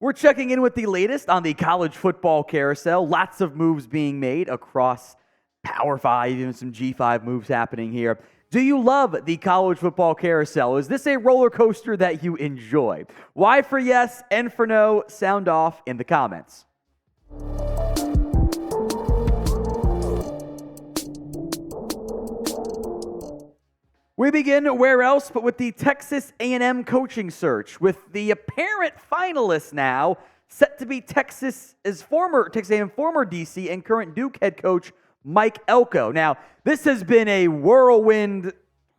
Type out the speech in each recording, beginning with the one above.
We're checking in with the latest on the college football carousel. Lots of moves being made across Power 5, even some G5 moves happening here. Do you love the college football carousel? Is this a roller coaster that you enjoy? Y for yes, N for no. Sound off in the comments. We begin where else but with the Texas A&M coaching search, with the apparent finalist now set to be Texas A&M former DC and current Duke head coach Mike Elko. Now, this has been a whirlwind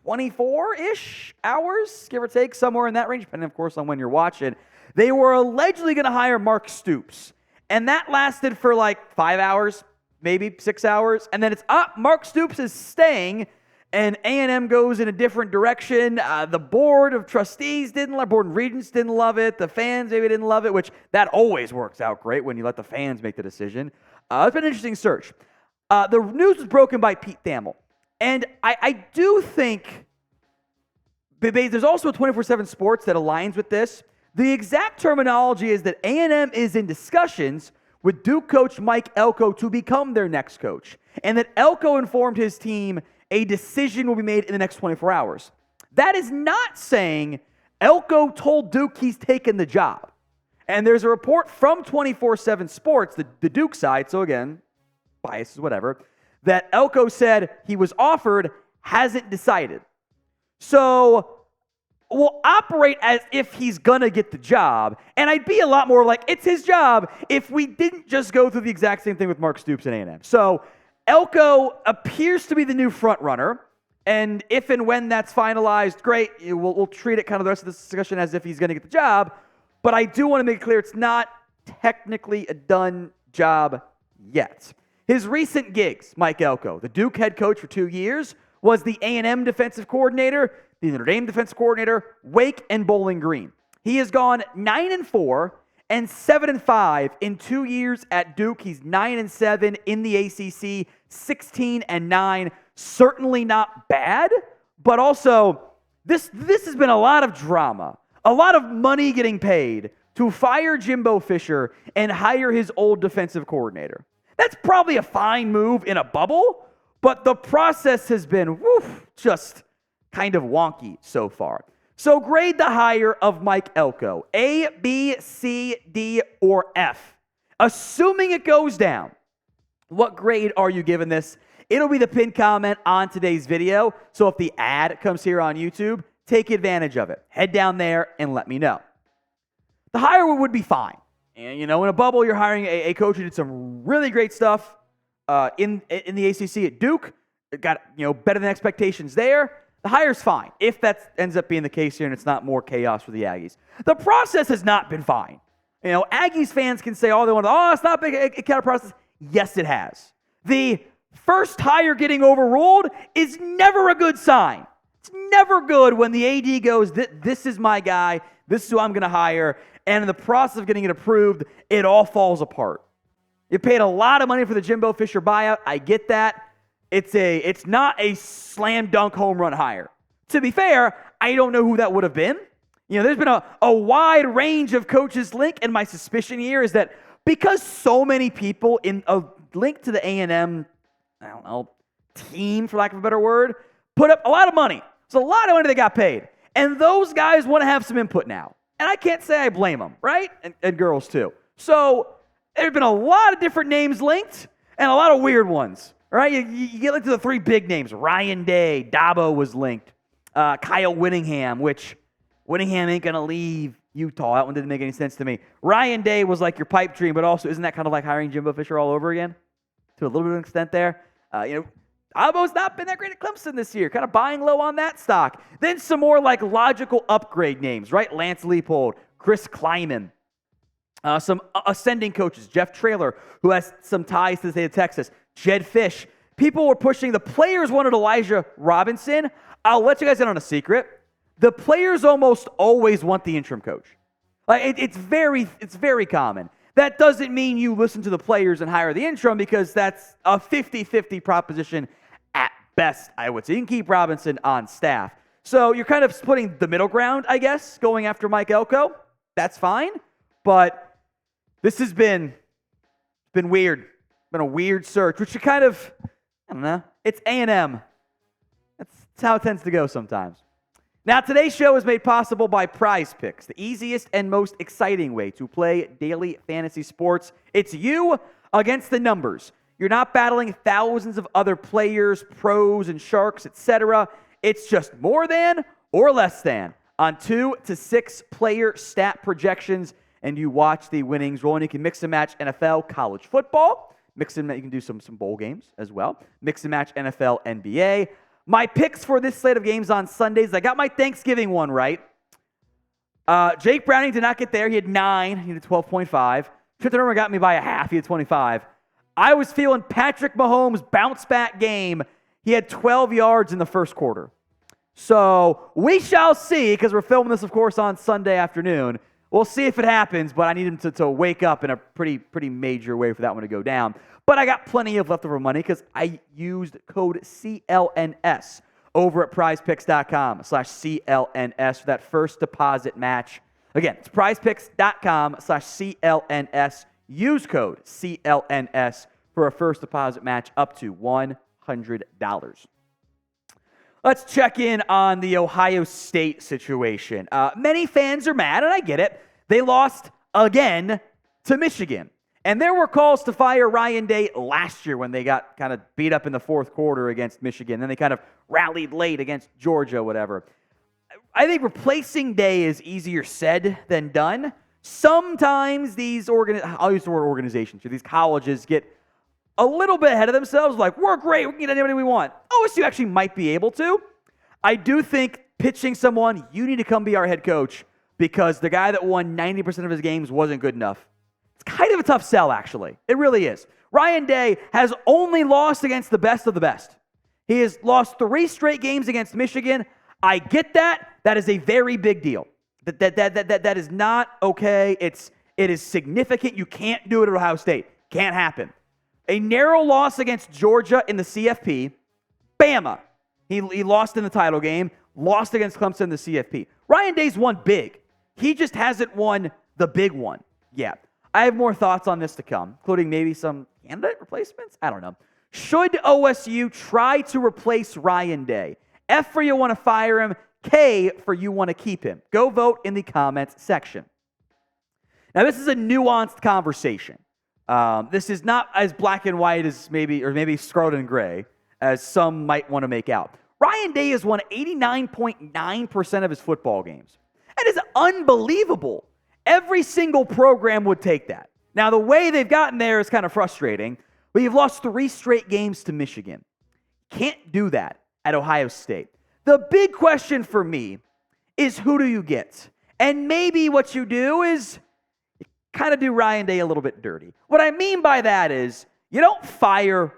24-ish hours, give or take, somewhere in that range, depending, of course, on when you're watching. They were allegedly going to hire Mike Stoops, and that lasted for like 5 hours, maybe 6 hours, and then it's up. Mike Stoops is staying, and A&M goes in a different direction. The board of trustees board and regents didn't love it. The fans maybe didn't love it, which that always works out great when you let the fans make the decision. It's been an interesting search. The news was broken by Pete Thamel. And I do think there's also a 24/7 Sports that aligns with this. The exact terminology is that A&M is in discussions with Duke coach Mike Elko to become their next coach, and that Elko informed his team a decision will be made in the next 24 hours. That is not saying Elko told Duke he's taken the job. And there's a report from 24/7 Sports, the Duke side, so again, biases, whatever, that Elko said he was offered, hasn't decided. So we'll operate as if he's going to get the job. And I'd be a lot more like, it's his job, if we didn't just go through the exact same thing with Mike Stoops and A&M. So Elko appears to be the new front runner, and if and when that's finalized, great. We'll treat it kind of the rest of this discussion as if he's going to get the job, but I do want to make it clear it's not technically a done job yet. His recent gigs, Mike Elko, the Duke head coach for 2 years, was the A&M defensive coordinator, the Notre Dame defensive coordinator, Wake, and Bowling Green. He has gone 9-4 and 7-5 in 2 years at Duke. He's 9-7 in the ACC, 16-9. Certainly not bad, but also this has been a lot of drama, a lot of money getting paid to fire Jimbo Fisher and hire his old defensive coordinator. That's probably a fine move in a bubble, but the process has been just kind of wonky so far. So grade the hire of Mike Elko, A, B, C, D, or F. Assuming it goes down, what grade are you giving this? It'll be the pinned comment on today's video, so if the ad comes here on YouTube, take advantage of it. Head down there and let me know. The hire would be fine. And, in a bubble, you're hiring a coach who did some really great stuff in the ACC at Duke. It got, better than expectations there. The hire's fine, if that ends up being the case here and it's not more chaos for the Aggies. The process has not been fine. Aggies fans can say all they want, it's not big, a kind of process. Yes, it has. The first hire getting overruled is never a good sign. It's never good when the AD goes, this is my guy, this is who I'm going to hire, and in the process of getting it approved, it all falls apart. You paid a lot of money for the Jimbo Fisher buyout. I get that. It's not a slam dunk home run hire. To be fair, I don't know who that would have been. There's been a wide range of coaches linked, and my suspicion here is that because so many people in a link to the A&M, team, for lack of a better word, put up a lot of money. There's a lot of money they got paid. And those guys want to have some input now. And I can't say I blame them, right? And girls too. So there's been a lot of different names linked and a lot of weird ones. Right, you get into the three big names. Ryan Day, Dabo was linked. Kyle Whittingham, which Whittingham ain't going to leave Utah. That one didn't make any sense to me. Ryan Day was like your pipe dream, but also isn't that kind of like hiring Jimbo Fisher all over again? To a little bit of an extent there. Dabo's not been that great at Clemson this year. Kind of buying low on that stock. Then some more like logical upgrade names, right? Lance Leipold, Chris Kleiman. Some ascending coaches. Jeff Traylor, who has some ties to the state of Texas. Jed Fish. People were pushing. The players wanted Elijah Robinson. I'll let you guys in on a secret. The players almost always want the interim coach. Like it's very common. That doesn't mean you listen to the players and hire the interim, because that's a 50-50 proposition at best, I would say. You can keep Robinson on staff. So you're kind of splitting the middle ground, I guess, going after Mike Elko. That's fine. But This has been weird. It's been a weird search, which you kind of, I don't know. It's A&M. That's how it tends to go sometimes. Now, today's show is made possible by PrizePicks, the easiest and most exciting way to play daily fantasy sports. It's you against the numbers. You're not battling thousands of other players, pros and sharks, etc. It's just more than or less than on 2 to 6 player stat projections, and you watch the winnings roll. And you can mix and match NFL, college football. You can do some bowl games as well. Mix and match NFL, NBA. My picks for this slate of games on Sundays, I got my Thanksgiving one right. Jake Browning did not get there. He had 9. He had 12.5. Tristan Irwin got me by a half. He had 25. I was feeling Patrick Mahomes' bounce-back game. He had 12 yards in the first quarter. So we shall see, because we're filming this, of course, on Sunday afternoon. We'll see if it happens, but I need him to wake up in a pretty major way for that one to go down. But I got plenty of leftover money because I used code CLNS over at prizepicks.com/CLNS for that first deposit match. Again, it's prizepicks.com/CLNS. Use code CLNS for a first deposit match up to $100. Let's check in on the Ohio State situation. Many fans are mad, and I get it. They lost again to Michigan. And there were calls to fire Ryan Day last year when they got kind of beat up in the fourth quarter against Michigan. Then they kind of rallied late against Georgia, whatever. I think replacing Day is easier said than done. Sometimes these I'll use the word organizations here, these colleges get a little bit ahead of themselves, like, we're great, we can get anybody we want. OSU actually might be able to. I do think pitching someone, you need to come be our head coach because the guy that won 90% of his games wasn't good enough. It's kind of a tough sell, actually. It really is. Ryan Day has only lost against the best of the best. He has lost 3 straight games against Michigan. I get that. That is a very big deal. That is not okay. It is significant. You can't do it at Ohio State. Can't happen. A narrow loss against Georgia in the CFP. Bama. He lost in the title game. Lost against Clemson in the CFP. Ryan Day's won big. He just hasn't won the big one yet. I have more thoughts on this to come, including maybe some candidate replacements. I don't know. Should OSU try to replace Ryan Day? F for you want to fire him. K for you want to keep him. Go vote in the comments section. Now, this is a nuanced conversation. This is not as black and white as maybe scarlet and gray as some might want to make out. Ryan Day has won 89.9% of his football games. That is unbelievable. Every single program would take that. Now, the way they've gotten there is kind of frustrating, but you've lost 3 straight games to Michigan. Can't do that at Ohio State. The big question for me is, who do you get? And maybe what you do is you kind of do Ryan Day a little bit dirty. What I mean by that is you don't fire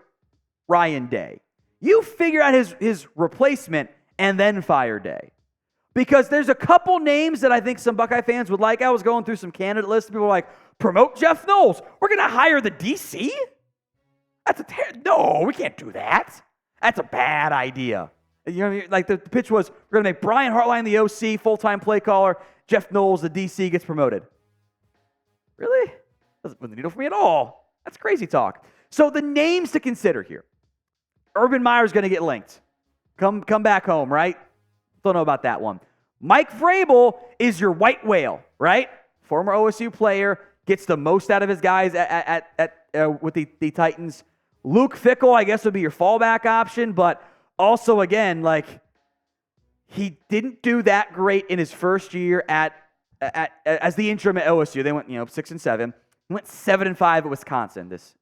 Ryan Day. You figure out his replacement and then fire Day. Because there's a couple names that I think some Buckeye fans would like. I was going through some candidate lists. People were like, promote Jeff Knowles. We're going to hire the DC? No, we can't do that. That's a bad idea. You know, like the pitch was, we're going to make Brian Hartline the OC, full-time play caller. Jeff Knowles, the DC, gets promoted. Really? Doesn't move the needle for me at all. That's crazy talk. So the names to consider here. Urban Meyer's going to get linked. Come back home, right? Don't know about that one. Mike Vrabel is your white whale, right? Former OSU player, gets the most out of his guys with the Titans. Luke Fickell, I guess, would be your fallback option, but also, again, like, he didn't do that great in his first year as the interim at OSU. They went, 6-7. He went 7-5 at Wisconsin this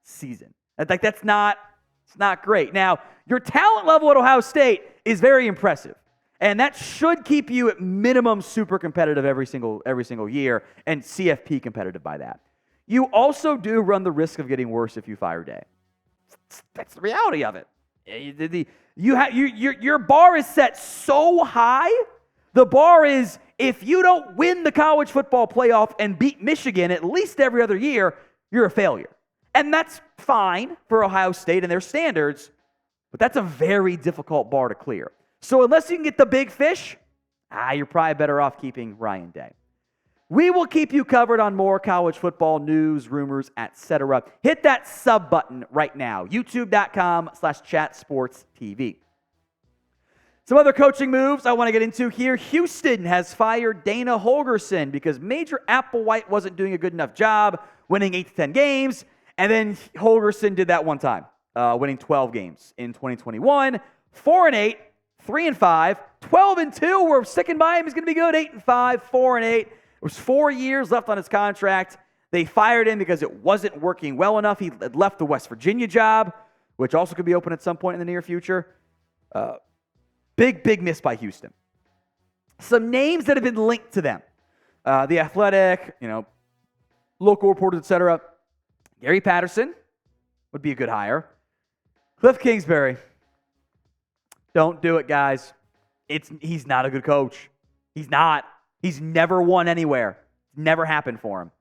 season. It's not great. Now, your talent level at Ohio State is very impressive, and that should keep you at minimum super competitive every single year, and CFP competitive by that. You also do run the risk of getting worse if you fire Day. That's the reality of it. Your bar is set so high. The bar is, if you don't win the college football playoff and beat Michigan at least every other year, you're a failure. And that's fine for Ohio State and their standards, but that's a very difficult bar to clear. So unless you can get the big fish, you're probably better off keeping Ryan Day. We will keep you covered on more college football news, rumors, etc. Hit that sub button right now, youtube.com/chatsportstv. Some other coaching moves I want to get into here. Houston has fired Dana Holgorsen because Major Applewhite wasn't doing a good enough job winning 8 to 10 games. And then Holgorsen did that one time, winning 12 games in 2021. 4-8, 3-5, 12-2. We're sticking by him. He's going to be good. 8-5, 4-8. It was 4 years left on his contract. They fired him because it wasn't working well enough. He had left the West Virginia job, which also could be open at some point in the near future. Big miss by Houston. Some names that have been linked to them. The Athletic, local reporters, etc. Gary Patterson would be a good hire. Cliff Kingsbury. Don't do it, guys. He's not a good coach. He's not. He's never won anywhere. Never happened for him.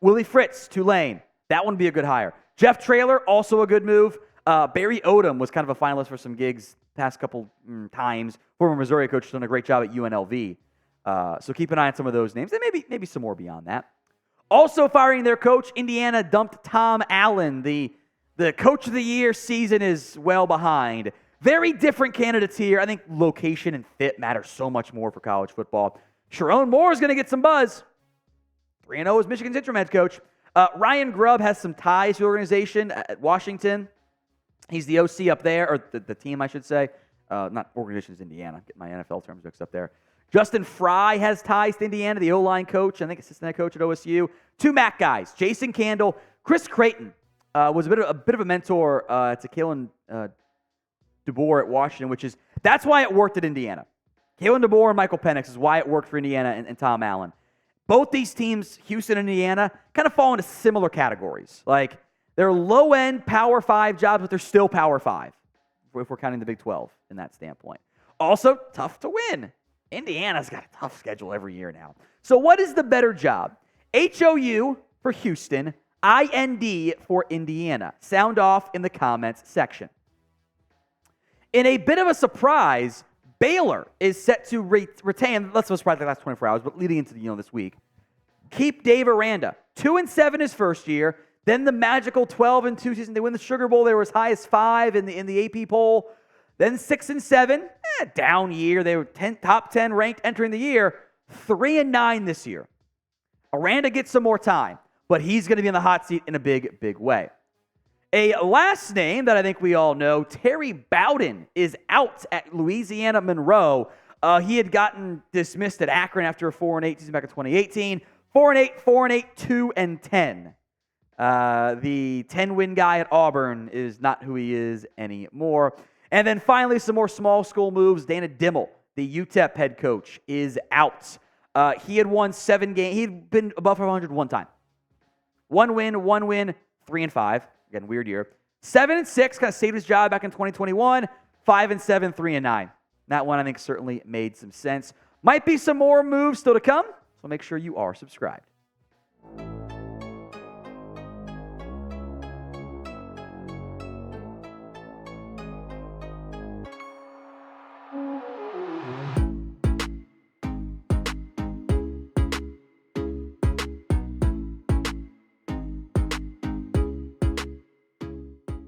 Willie Fritz, Tulane. That one would be a good hire. Jeff Traylor, also a good move. Barry Odom was kind of a finalist for some gigs past couple times. Former Missouri coach, done a great job at UNLV. So keep an eye on some of those names, and maybe some more beyond that. Also firing their coach, Indiana dumped Tom Allen. The coach of the year season is well behind. Very different candidates here. I think location and fit matter so much more for college football. Sharon Moore is going to get some buzz. 3-0 is Michigan's interim head coach. Ryan Grubb has some ties to the organization at Washington. He's the OC up there, or the team, I should say. Not organization's Indiana. Get my NFL terms mixed up there. Justin Fry has ties to Indiana, the O-line coach, I think assistant head coach at OSU. 2 MAC guys, Jason Candle. Chris Creighton was a bit of a mentor to Kalen DeBoer at Washington, that's why it worked at Indiana. Kalen DeBoer and Michael Penix is why it worked for Indiana and Tom Allen. Both these teams, Houston and Indiana, kind of fall into similar categories. Like, they're low-end Power 5 jobs, but they're still Power 5, if we're counting the Big 12 in that standpoint. Also, tough to win. Indiana's got a tough schedule every year now. So what is the better job? HOU for Houston, IND for Indiana. Sound off in the comments section. In a bit of a surprise, Baylor is set to retain, let's not surprise the last 24 hours, but leading into this week, keep Dave Aranda. 2-7 his first year. Then the magical 12-2 season. They win the Sugar Bowl. They were as high as 5 in the AP poll. Then 6-7, down year. They were top 10 ranked entering the year. 3-9 this year. Aranda gets some more time, but he's going to be in the hot seat in a big way. A last name that I think we all know, Terry Bowden, is out at Louisiana Monroe. He had gotten dismissed at Akron after a 4-8 season back in 2018. 4-8, 2-10. The 10-win guy at Auburn is not who he is anymore. And then finally, some more small school moves. Dana Dimmel, the UTEP head coach, is out. He had won 7 games. He'd been above 500 one time. 1 win, 3-5. Again, weird year. 7-6, kind of saved his job back in 2021. 5-7, 3-9. That one, I think, certainly made some sense. Might be some more moves still to come, so make sure you are subscribed.